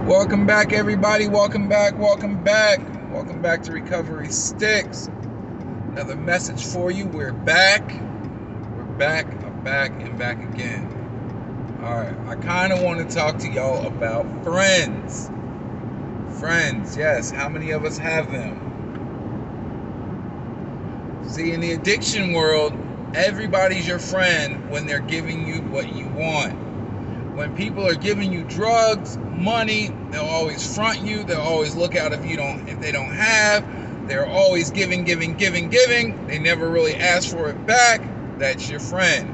Welcome back, everybody. Welcome back. Welcome back. Welcome back to Recovery Sticks. Another message for you. We're back. We're back. I'm back and back again. All right. I kind of want to talk to y'all about friends. Friends, yes. How many of us have them? See, in the addiction world, everybody's your friend when they're giving you what you want. When people are giving you drugs, money, they'll always front you. They'll always look out if they don't have. They're always giving. They never really ask for it back. That's your friend.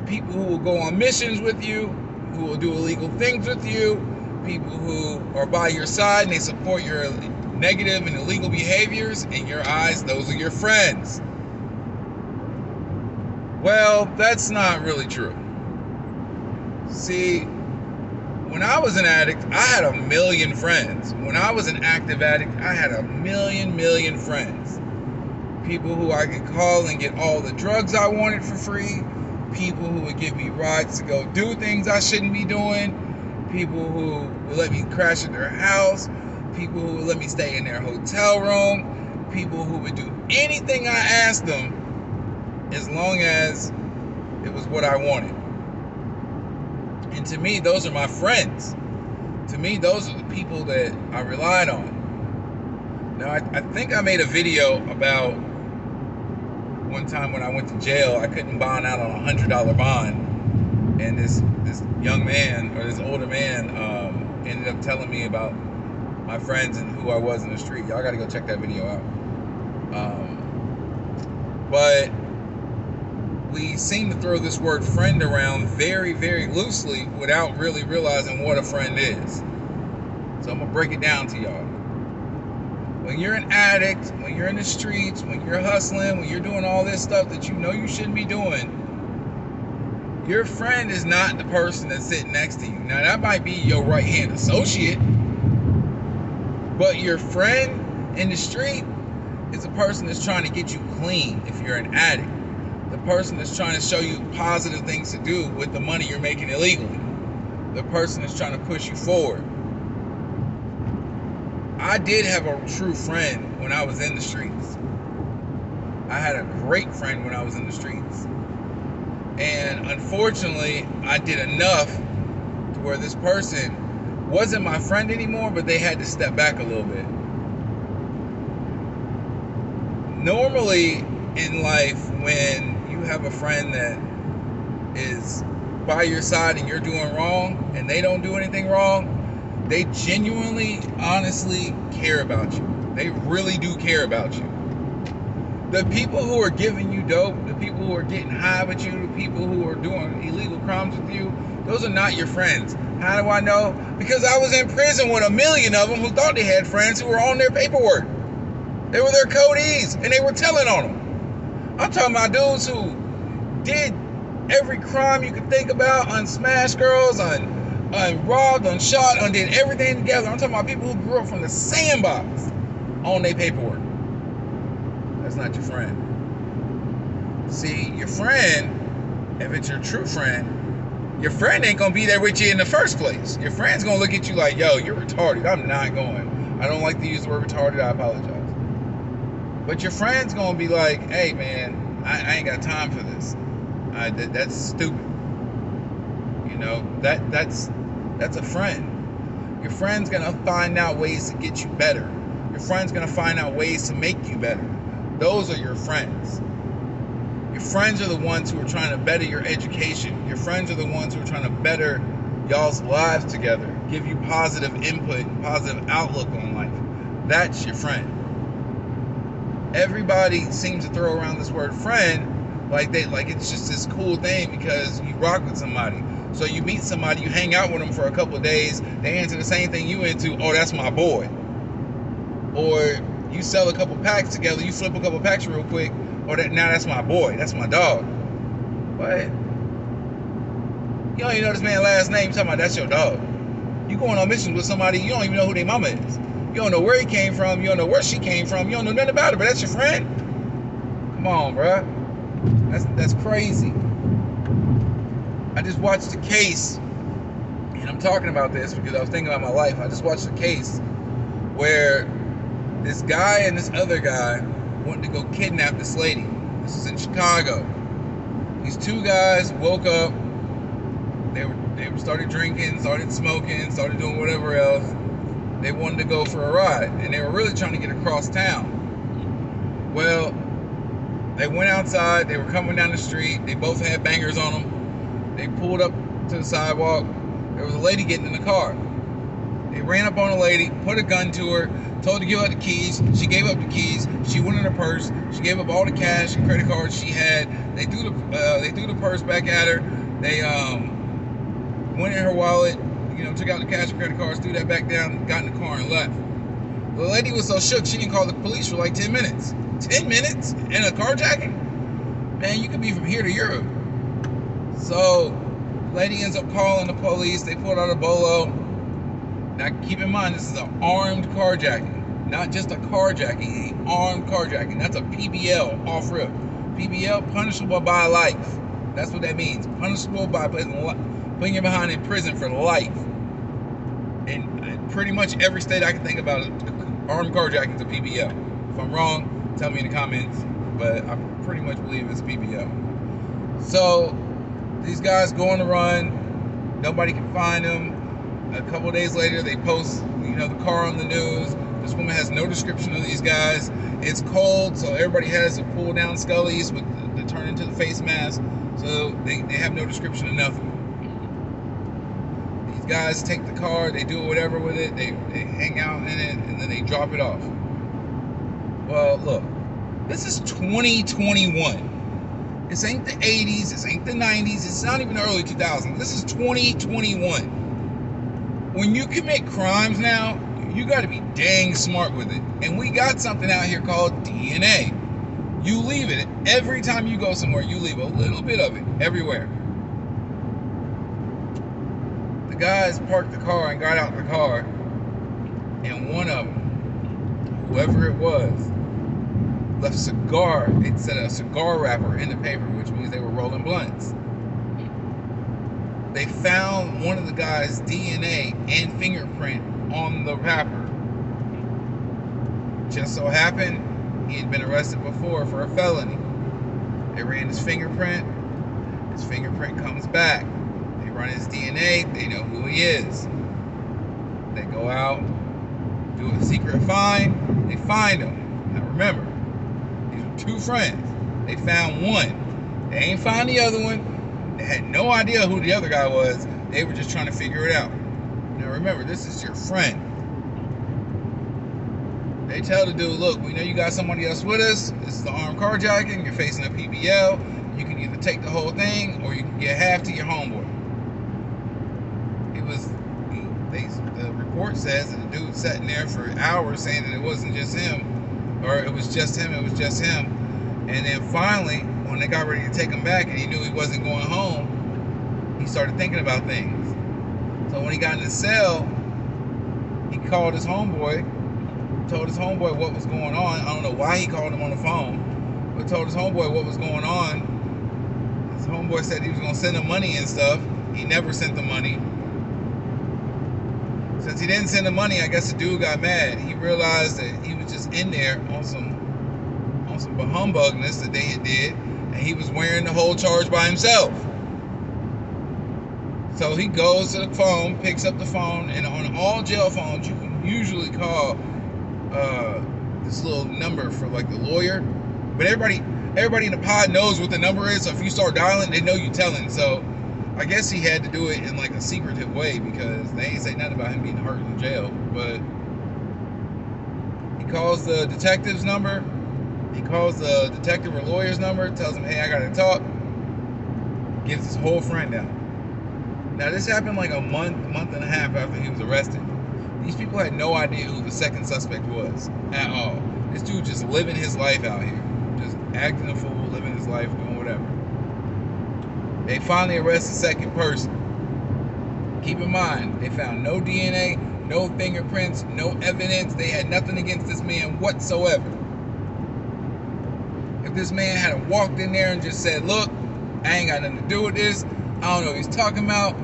People who will go on missions with you, who will do illegal things with you, people who are by your side and they support your negative and illegal behaviors, in your eyes, those are your friends. Well, that's not really true. See, when I was an addict, I had a million friends. When I was an active addict, I had a million friends. People who I could call and get all the drugs I wanted for free. People who would give me rides to go do things I shouldn't be doing. People who would let me crash at their house. People who would let me stay in their hotel room. People who would do anything I asked them as long as it was what I wanted. And to me, those are my friends. To me, those are the people that I relied on. Now, I think I made a video about one time when I went to jail. I couldn't bond out on a $100 bond. And this young man, or this older man, ended up telling me about my friends and who I was in the street. Y'all got to go check that video out. But we seem to throw this word friend around very, very loosely without really realizing what a friend is. So I'm going to break it down to y'all. When you're an addict, when you're in the streets, when you're hustling, when you're doing all this stuff that you know you shouldn't be doing, your friend is not the person that's sitting next to you. Now, that might be your right-hand associate, but your friend in the street is a person that's trying to get you clean if you're an addict. The person that's trying to show you positive things to do with the money you're making illegally. The person that's trying to push you forward. I did have a true friend when I was in the streets. I had a great friend when I was in the streets. And unfortunately, I did enough to where this person wasn't my friend anymore, but they had to step back a little bit. Normally in life, when you have a friend that is by your side and you're doing wrong and they don't do anything wrong, they genuinely, honestly care about you. They really do care about you. The people who are giving you dope, the people who are getting high with you, the people who are doing illegal crimes with you, those are not your friends. How do I know? Because I was in prison with a million of them who thought they had friends who were on their paperwork. They were their codees and they were telling on them. I'm talking about dudes who did every crime you could think about, unsmashed girls, unrobbed, unshot, undid everything together. I'm talking about people who grew up from the sandbox on their paperwork. That's not your friend. See, your friend, if it's your true friend, your friend ain't gonna be there with you in the first place. Your friend's gonna look at you like, yo, you're retarded. I'm not going. I don't like to use the word retarded. I apologize. But your friend's gonna be like, hey man, I ain't got time for this. That's stupid. You know, that's a friend. Your friend's gonna find out ways to get you better. Your friend's gonna find out ways to make you better. Those are your friends. Your friends are the ones who are trying to better your education. Your friends are the ones who are trying to better y'all's lives together, give you positive input, positive outlook on life. That's your friend. Everybody seems to throw around this word friend like it's just this cool thing because you rock with somebody. So you meet somebody, you hang out with them for a couple of days, they into the same thing you into, oh, that's my boy. Or you sell a couple packs together, you flip a couple packs real quick, or now that's my boy, that's my dog. What? You don't even know this man's last name, you're talking about that's your dog. You going on missions with somebody, you don't even know who their mama is. You don't know where he came from. You don't know where she came from. You don't know nothing about her, but that's your friend? Come on, bruh. That's crazy. I just watched a case, and I'm talking about this because I was thinking about my life. I just watched a case where this guy and this other guy wanted to go kidnap this lady. This is in Chicago. These two guys woke up. They started drinking, started smoking, started doing whatever else. They wanted to go for a ride, and they were really trying to get across town. Well, they went outside. They were coming down the street. They both had bangers on them. They pulled up to the sidewalk. There was a lady getting in the car. They ran up on a lady, put a gun to her, told her to give up the keys. She gave up the keys. She went in her purse. She gave up all the cash and credit cards she had. They threw the purse back at her. They went in her wallet, took out the cash and credit cards, threw that back down, got in the car and left. The lady was so shook she didn't call the police for like 10 minutes. 10 minutes in a carjacking? Man, you could be from here to Europe. So, the lady ends up calling the police. They pulled out a bolo. Now, keep in mind, this is an armed carjacking. Not just a carjacking, an armed carjacking. That's a PBL, off-rip. PBL, punishable by life. That's what that means. Punishable by putting you behind in prison for life. In pretty much every state I can think about, armed carjacking is a PBL. If I'm wrong, tell me in the comments. But I pretty much believe it's PBL. So, these guys go on the run. Nobody can find them. A couple of days later, they post, the car on the news. This woman has no description of these guys. It's cold, so everybody has to pull down scullies to turn into the face mask. So they have no description of nothing. These guys take the car, they do whatever with it, they hang out in it, and then they drop it off. Well, look, this is 2021. This ain't the 80s, this ain't the 90s, it's not even the early 2000s. This is 2021. When you commit crimes now, you got to be dang smart with it. And we got something out here called DNA. You leave it. Every time you go somewhere, you leave a little bit of it everywhere. The guys parked the car and got out the car, and one of them, whoever it was, left it said a cigar wrapper in the paper, which means they were rolling blunts. They found one of the guy's DNA and fingerprint on the wrapper. Just so happened, he had been arrested before for a felony. They ran his fingerprint. His fingerprint comes back. They run his DNA. They know who he is. They go out, do a secret find. They find him. Now remember, these were two friends. They found one. They ain't found the other one. They had no idea who the other guy was. They were just trying to figure it out. Now remember, this is your friend. They tell the dude, look, we know you got somebody else with us. This is the armed carjacking. You're facing a PBL. You can either take the whole thing or you can get half to your homeboy. The report says that the dude sat in there for hours saying that it wasn't just him, or it was just him, And then finally, when they got ready to take him back and he knew he wasn't going home, he started thinking about things. So when he got in the cell, he called his homeboy, told his homeboy what was going on. I don't know why he called him on the phone, but told his homeboy what was going on. His homeboy said he was going to send him money and stuff. He never sent the money. Since he didn't send the money, I guess the dude got mad. He realized that he was just in there on some humbugness that they had did, and he was wearing the whole charge by himself. So he goes to the phone, picks up the phone, and on all jail phones, you can usually call this little number for like the lawyer. But everybody in the pod knows what the number is, so if you start dialing, they know you're telling. So I guess he had to do it in like a secretive way because they ain't say nothing about him being hurt in jail. But he calls the detective's number. He calls the detective or lawyer's number, tells him, hey, I gotta talk. Gives his whole friend down. Now this happened like a month and a half after he was arrested. These people had no idea who the second suspect was at all. This dude just living his life out here. Just acting a fool, living his life, doing whatever. They finally arrest the second person. Keep in mind, they found no DNA, no fingerprints, no evidence. They had nothing against this man whatsoever. If this man had walked in there and just said, look, I ain't got nothing to do with this, I don't know what he's talking about,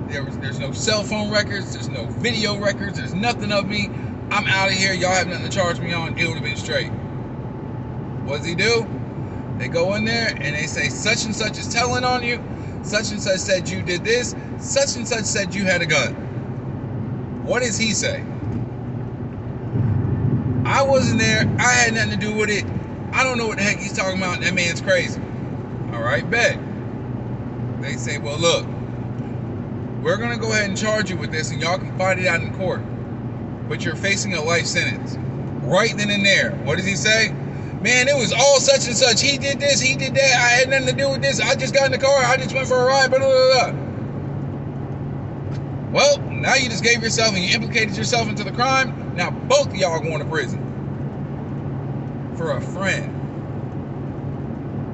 There's no cell phone records. There's no video records. There's nothing of me. I'm out of here. Y'all have nothing to charge me on. It would have been straight. What does he do? They go in there and they say such and such is telling on you. Such and such said you did this. Such and such said you had a gun. What does he say? I wasn't there. I had nothing to do with it. I don't know what the heck he's talking about. That man's crazy. All right, bet. They say, well, look, we're going to go ahead and charge you with this, and y'all can fight it out in court. But you're facing a life sentence. Right then and there. What does he say? Man, it was all such and such. He did this, he did that. I had nothing to do with this. I just got in the car. I just went for a ride. Blah, blah, blah. Well, now you just gave yourself and you implicated yourself into the crime. Now both of y'all are going to prison. For a friend.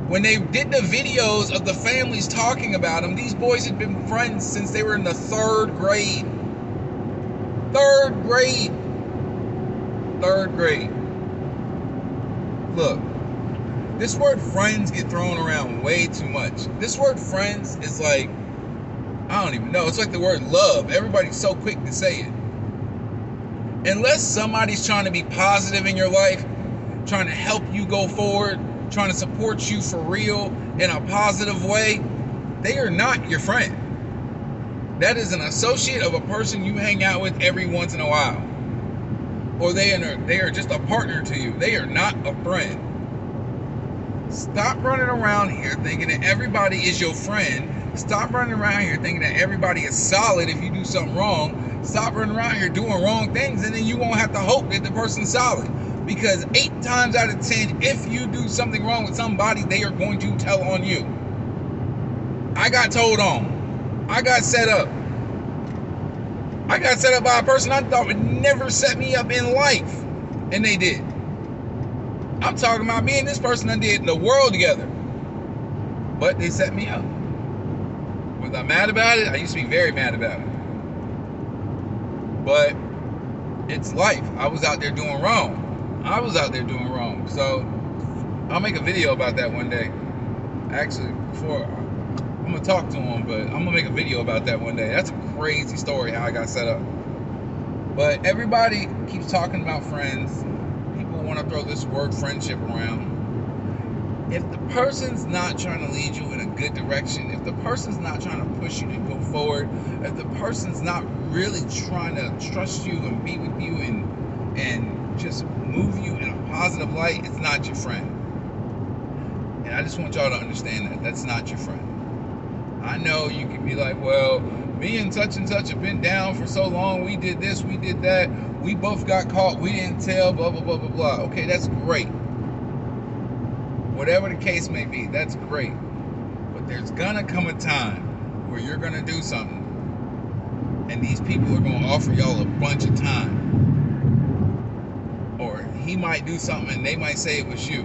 When they did the videos of the families talking about him, these boys had been friends since they were in the 3rd grade. 3rd grade. 3rd grade. Look, this word friends get thrown around way too much. This word friends is like, I don't even know. It's like the word love. Everybody's so quick to say it. Unless somebody's trying to be positive in your life, trying to help you go forward, trying to support you for real in a positive way, they are not your friend. That is an associate of a person you hang out with every once in a while. Or they are just a partner to you. They are not a friend. Stop running around here thinking that everybody is your friend. Stop running around here thinking that everybody is solid if you do something wrong. Stop running around here doing wrong things, and then you won't have to hope that the person's solid. Because 8 times out of 10, if you do something wrong with somebody, they are going to tell on you. I got told on. I got set up. I got set up by a person I thought would never set me up in life. And they did. I'm talking about me and this person that did the world together. But they set me up. Was I mad about it? I used to be very mad about it. But it's life. I was out there doing wrong. So I'll make a video about that one day. Actually, I'm going to talk to him, but I'm going to make a video about that one day. That's a crazy story how I got set up. But everybody keeps talking about friends. People want to throw this word friendship around. If the person's not trying to lead you in a good direction, if the person's not trying to push you to go forward, if the person's not really trying to trust you and be with you and just move you in a positive light, it's not your friend. And I just want y'all to understand that that's not your friend. I know you can be like, well, me and such have been down for so long. We did this, we did that. We both got caught. We didn't tell, blah, blah, blah, blah, blah. Okay, that's great. Whatever the case may be, that's great. But there's gonna come a time where you're gonna do something and these people are gonna offer y'all a bunch of time. Or he might do something and they might say it was you.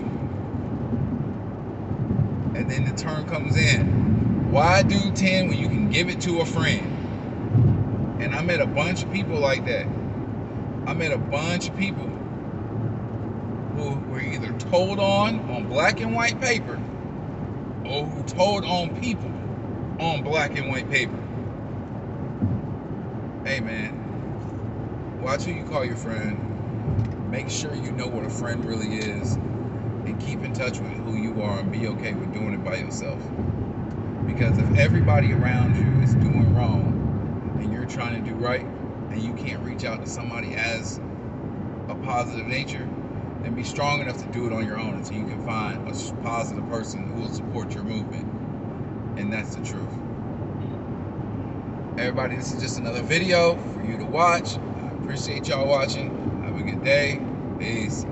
And then the turn comes in. Why do 10 when you can give it to a friend? And I met a bunch of people like that. I met a bunch of people who were either told on black and white paper or who told on people on black and white paper. Hey man, watch who you call your friend. Make sure you know what a friend really is and keep in touch with who you are and be okay with doing it by yourself. Because if everybody around you is doing wrong and you're trying to do right and you can't reach out to somebody as a positive nature, then be strong enough to do it on your own until you can find a positive person who will support your movement. And that's the truth. Everybody, this is just another video for you to watch. I appreciate y'all watching. Have a good day. Peace.